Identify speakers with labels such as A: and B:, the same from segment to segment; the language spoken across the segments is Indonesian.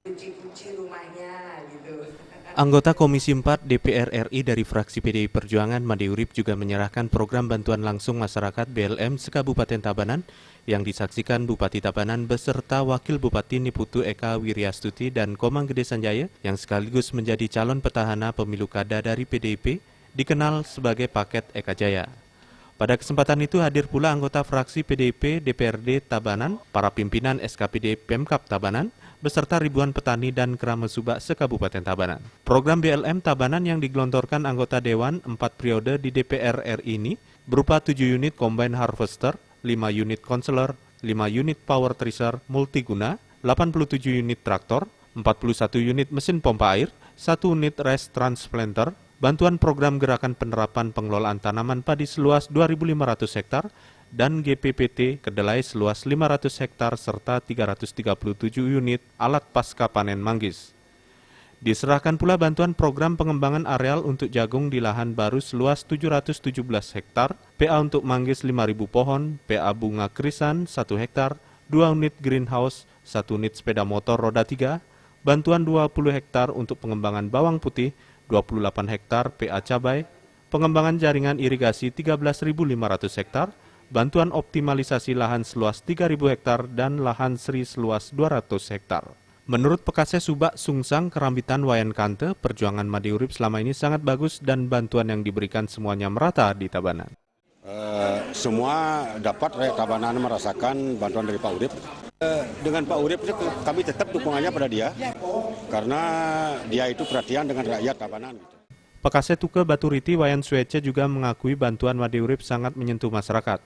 A: Kunci-kunci rumahnya gitu.
B: Anggota Komisi 4 DPR RI dari fraksi PDI Perjuangan Made Urip juga menyerahkan program bantuan langsung masyarakat BLM se-Kabupaten Tabanan yang disaksikan Bupati Tabanan beserta Wakil Bupati Niputu Eka Wiryastuti dan Komang Gede Sanjaya yang sekaligus menjadi calon petahana pemilu kada dari PDIP dikenal sebagai paket Eka Jaya. Pada kesempatan itu hadir pula anggota fraksi PDIP DPRD Tabanan, para pimpinan SKPD Pemkab Tabanan, beserta ribuan petani dan keramat subak se-Kabupaten Tabanan. Program BLM Tabanan yang digelontorkan anggota Dewan 4 periode di DPR RI ini berupa 7 unit combine harvester, 5 unit konselor, 5 unit power thresher multiguna, 87 unit traktor, 41 unit mesin pompa air, 1 unit rice transplanter, bantuan program gerakan penerapan pengelolaan tanaman padi seluas 2.500 hektar, dan GPPT kedelai seluas 500 hektar serta 337 unit alat pasca panen manggis. Diserahkan pula bantuan program pengembangan areal untuk jagung di lahan baru seluas 717 hektar, PA untuk manggis 5.000 pohon, PA bunga krisan 1 hektar, 2 unit greenhouse, 1 unit sepeda motor roda 3, bantuan 20 hektar untuk pengembangan bawang putih, 28 hektar PA cabai, pengembangan jaringan irigasi 13.500 hektar, bantuan optimalisasi lahan seluas 3.000 hektar dan lahan seri seluas 200 hektar. Menurut Pekaseh Subak Sungsang Kerambitan Wayan Kante, perjuangan Made Urip selama ini sangat bagus dan bantuan yang diberikan semuanya merata di Tabanan.
C: Semua dapat rakyat Tabanan merasakan bantuan dari Pak Urip. Dengan Pak Urip kami tetap dukungannya pada dia, karena dia itu perhatian dengan rakyat Tabanan.
B: Pekaseh Tuke Baturiti Wayan Suece juga mengakui bantuan Made Urip sangat menyentuh masyarakat.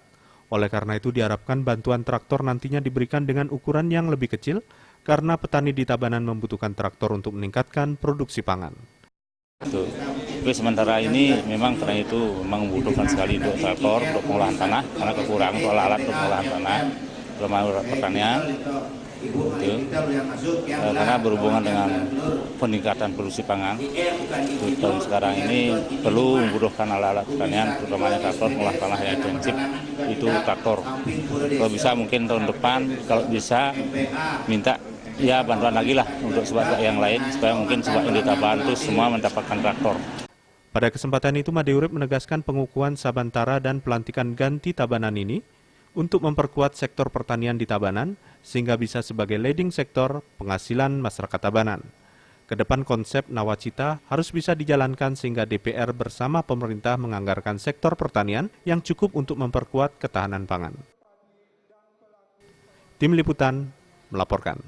B: Oleh karena itu diharapkan bantuan traktor nantinya diberikan dengan ukuran yang lebih kecil karena petani di Tabanan membutuhkan traktor untuk meningkatkan produksi pangan.
D: Tapi sementara ini memang petani itu memang membutuhkan sekali untuk traktor, untuk pengolahan tanah, karena kekurangan untuk alat untuk pengolahan tanah, belum ada pertanian. Karena berhubungan dengan peningkatan produksi pangan, tahun sekarang ini perlu membutuhkan alat-alat pertanian, terutamanya traktor pengolah tanah yang intensif, itu traktor. Kalau bisa mungkin tahun depan, kalau bisa minta ya bantuan lagi lah untuk subak yang lain, supaya mungkin subak yang ditambahan itu semua mendapatkan traktor.
B: Pada kesempatan itu Made Urip menegaskan pengukuhan Sabantara dan pelantikan ganti Tabanan ini untuk memperkuat sektor pertanian di Tabanan sehingga bisa sebagai leading sektor penghasilan masyarakat Tabanan. Kedepan konsep Nawacita harus bisa dijalankan sehingga DPR bersama pemerintah menganggarkan sektor pertanian yang cukup untuk memperkuat ketahanan pangan. Tim Liputan melaporkan.